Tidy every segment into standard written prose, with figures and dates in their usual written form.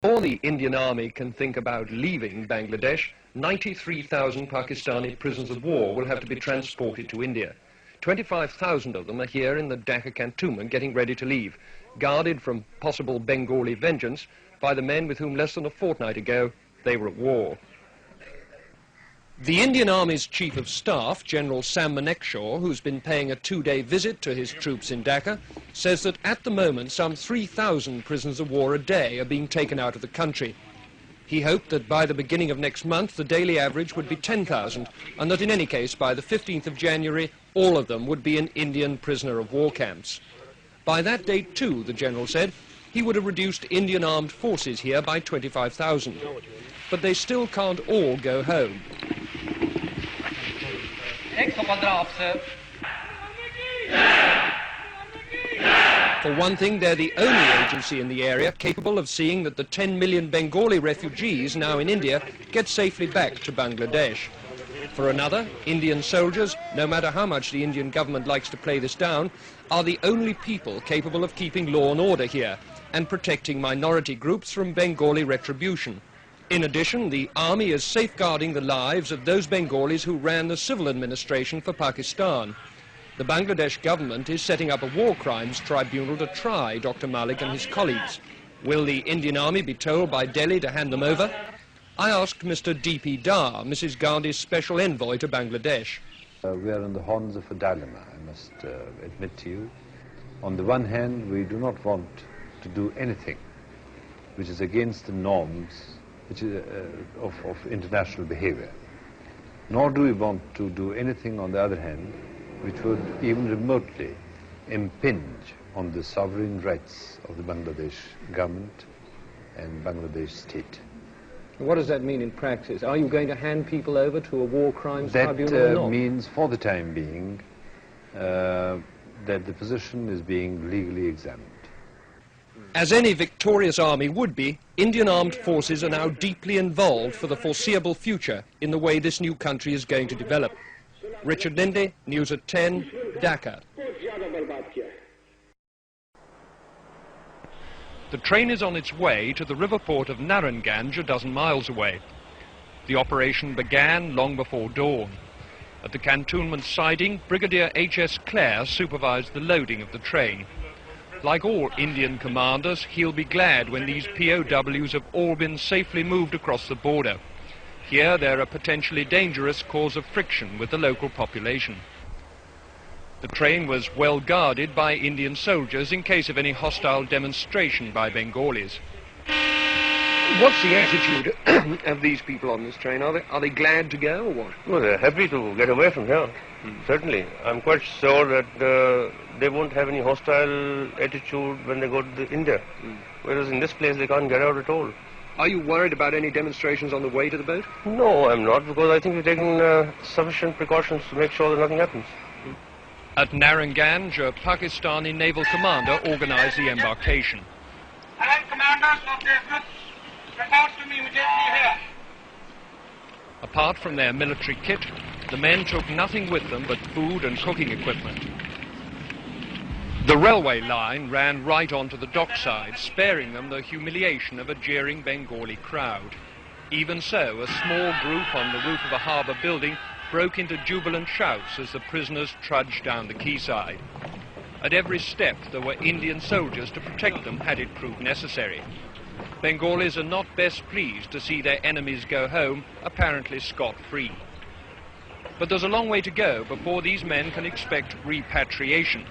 Before the Indian Army can think about leaving Bangladesh, 93,000 Pakistani prisoners of war will have to be transported to India. 25,000 of them are here in the Dhaka cantonment getting ready to leave, guarded from possible Bengali vengeance by the men with whom less than a fortnight ago they were at war. The Indian Army's Chief of Staff, General Sam Manekshaw, who's been paying a two-day visit to his troops in Dhaka, says that at the moment some 3,000 prisoners of war a day are being taken out of the country. He hoped that by the beginning of next month the daily average would be 10,000, and that in any case by the 15th of January all of them would be in Indian prisoner of war camps. By that date too, the General said, he would have reduced Indian armed forces here by 25,000. But they still can't all go home. For one thing, they're the only agency in the area capable of seeing that the 10 million Bengali refugees now in India get safely back to Bangladesh. For another, Indian soldiers, no matter how much the Indian government likes to play this down, are the only people capable of keeping law and order here and protecting minority groups from Bengali retribution. In addition, the army is safeguarding the lives of those Bengalis who ran the civil administration for Pakistan. The Bangladesh government is setting up a war crimes tribunal to try Dr. Malik and his colleagues. Will the Indian army be told by Delhi to hand them over? I asked Mr. D.P. Dar, Mrs. Gandhi's special envoy to Bangladesh. We are on the horns of a dilemma, I must admit to you. On the one hand, we do not want to do anything which is against the norms of international behavior. Nor do we want to do anything, on the other hand, which would even remotely impinge on the sovereign rights of the Bangladesh government and Bangladesh state. What does that mean in practice? Are you going to hand people over to a war crimes tribunal or not? That means, for the time being, that the position is being legally examined. As any victorious army would be, Indian armed forces are now deeply involved for the foreseeable future in the way this new country is going to develop. Richard Lindy, News at 10, Dhaka. The train is on its way to the river port of Narayanganj, a dozen miles away. The operation began long before dawn. At the cantonment siding, Brigadier H.S. Clare supervised the loading of the train. Like all Indian commanders, he'll be glad when these POWs have all been safely moved across the border. Here they're a potentially dangerous cause of friction with the local population. The train was well guarded by Indian soldiers in case of any hostile demonstration by Bengalis. What's the attitude of these people on this train? Are they glad to go or what? No, they're happy to get away from here. Certainly. I'm quite sure that they won't have any hostile attitude when they go to India. Whereas in this place they can't get out at all. Are you worried about any demonstrations on the way to the boat? No, I'm not, because I think we've taken sufficient precautions to make sure that nothing happens. At Narayanganj, a Pakistani naval commander organized the embarkation. All commanders of the ships, report to me immediately here. Apart from their military kit, the men took nothing with them but food and cooking equipment. The railway line ran right onto the dockside, sparing them the humiliation of a jeering Bengali crowd. Even so, a small group on the roof of a harbour building broke into jubilant shouts as the prisoners trudged down the quayside. At every step there were Indian soldiers to protect them had it proved necessary. Bengalis are not best pleased to see their enemies go home apparently scot-free. But there's a long way to go before these men can expect repatriation.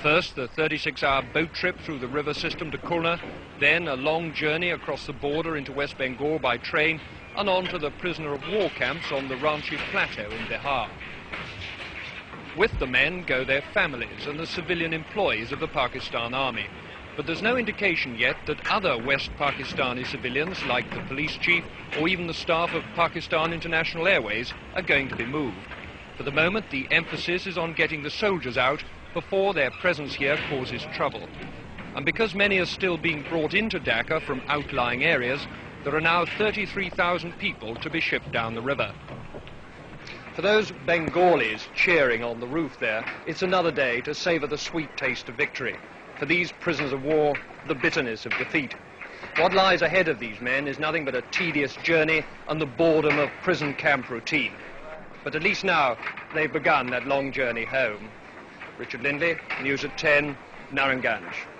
First, the 36-hour boat trip through the river system to Khulna, then a long journey across the border into West Bengal by train, and on to the prisoner of war camps on the Ranchi Plateau in Bihar. With the men go their families and the civilian employees of the Pakistan Army. But there's no indication yet that other West Pakistani civilians, like the police chief or even the staff of Pakistan International Airways, are going to be moved. For the moment, the emphasis is on getting the soldiers out before their presence here causes trouble. And because many are still being brought into Dhaka from outlying areas, there are now 33,000 people to be shipped down the river. For those Bengalis cheering on the roof there, it's another day to savour the sweet taste of victory. For these prisoners of war, the bitterness of defeat. What lies ahead of these men is nothing but a tedious journey and the boredom of prison camp routine. But at least now they've begun that long journey home. Richard Lindley, News at 10, Naranganj.